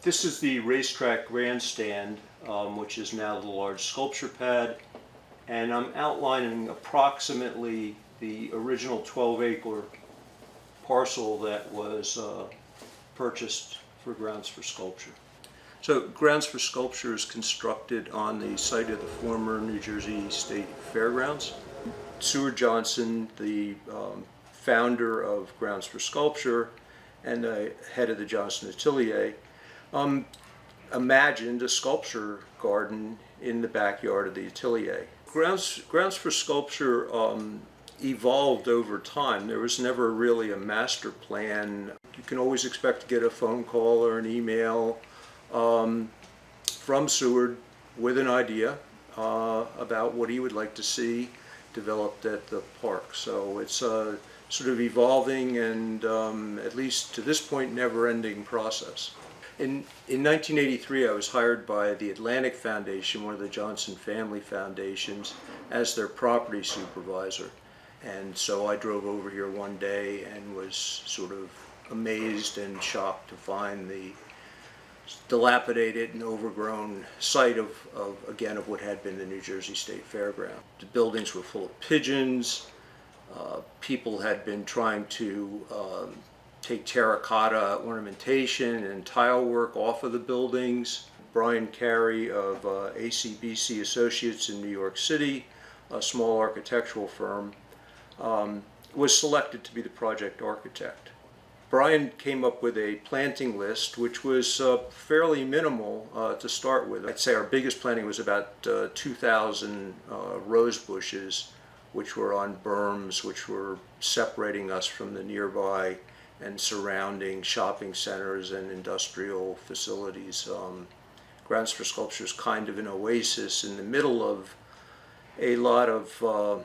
This is the racetrack grandstand, which is now the large sculpture pad, and I'm outlining approximately the original 12-acre parcel that was purchased for Grounds for Sculpture. So Grounds for Sculpture is constructed on the site of the former New Jersey State Fairgrounds. Seward Johnson, the founder of Grounds for Sculpture and the head of the Johnson Atelier, imagined a sculpture garden in the backyard of the atelier. Grounds for Sculpture evolved over time. There was never really a master plan. You can always expect to get a phone call or an email from Seward with an idea about what he would like to see developed at the park. So it's a sort of evolving and, at least to this point, never-ending process. In 1983, I was hired by the Atlantic Foundation, one of the Johnson family foundations, as their property supervisor. And so I drove over here one day and was sort of amazed and shocked to find the dilapidated and overgrown site of what had been the New Jersey State Fairground. The buildings were full of pigeons. People had been trying to take terracotta ornamentation and tile work off of the buildings. Brian Carey of ACBC Associates in New York City, a small architectural firm, was selected to be the project architect. Brian came up with a planting list which was fairly minimal to start with. I'd say our biggest planting was about 2,000 rose bushes, which were on berms, which were separating us from the nearby and surrounding shopping centers and industrial facilities. Grounds for Sculpture is kind of an oasis in the middle of a lot of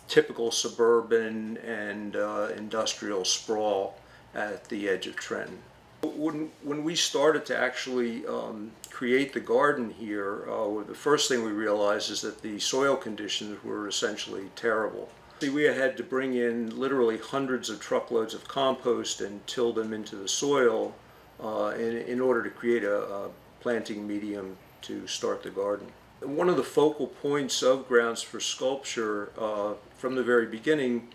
typical suburban and industrial sprawl at the edge of Trenton. When we started to actually create the garden here, the first thing we realized is that the soil conditions were essentially terrible. We had to bring in literally hundreds of truckloads of compost and till them into the soil in order to create a planting medium to start the garden. One of the focal points of Grounds for Sculpture from the very beginning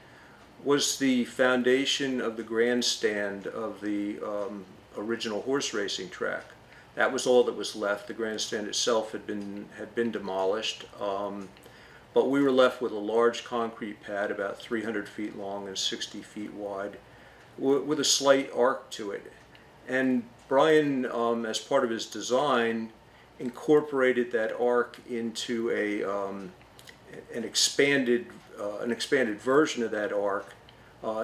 was the foundation of the grandstand of the original horse racing track. That was all that was left. The grandstand itself had been demolished. But we were left with a large concrete pad about 300 feet long and 60 feet wide with a slight arc to it. And Brian, as part of his design, incorporated that arc into an expanded version of that arc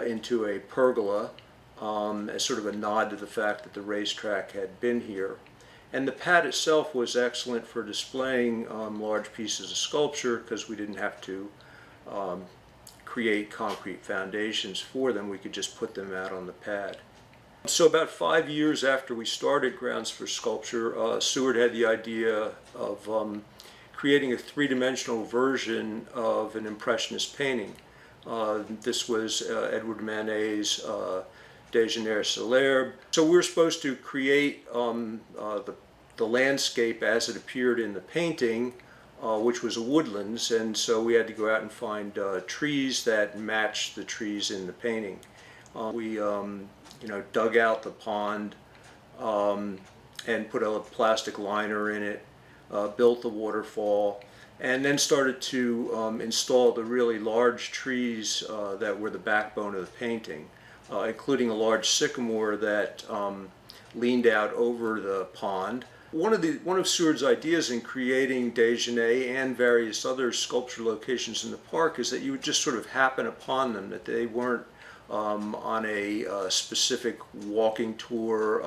into a pergola as sort of a nod to the fact that the racetrack had been here. And the pad itself was excellent for displaying large pieces of sculpture because we didn't have to create concrete foundations for them. We could just put them out on the pad. So about 5 years after we started Grounds for Sculpture, Seward had the idea of creating a three-dimensional version of an Impressionist painting. This was Edward Manet's Déjeuner sur l'herbe. So we were supposed to create the landscape as it appeared in the painting, which was a woodlands, and so we had to go out and find trees that matched the trees in the painting. We dug out the pond and put a plastic liner in it, built the waterfall, and then started to install the really large trees that were the backbone of the painting, including a large sycamore that leaned out over the pond. One of Seward's ideas in creating Déjeuner and various other sculpture locations in the park is that you would just sort of happen upon them, that they weren't on a specific walking tour,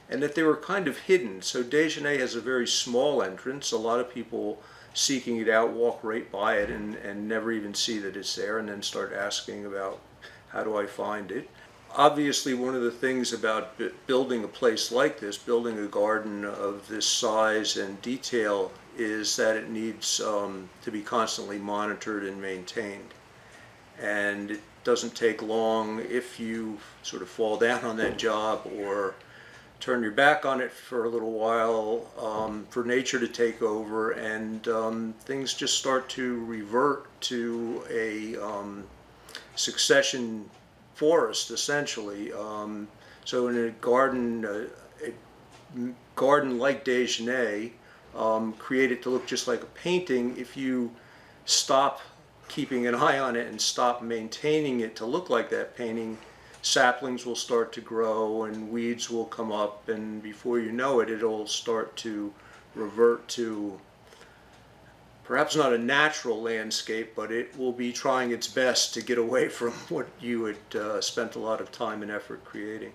and that they were kind of hidden. So Déjeuner has a very small entrance. A lot of people seeking it out walk right by it and never even see that it's there, and then start asking about, how do I find it? Obviously, one of the things about building a place like this, building a garden of this size and detail, is that it needs to be constantly monitored and maintained. And it doesn't take long if you sort of fall down on that job or turn your back on it for a little while, for nature to take over, and things just start to revert to a succession forest, essentially. So in a garden like Déjeuner, created to look just like a painting, if you stop keeping an eye on it and stop maintaining it to look like that painting, saplings will start to grow and weeds will come up, and before you know it, it'll start to revert to perhaps not a natural landscape, but it will be trying its best to get away from what you had spent a lot of time and effort creating.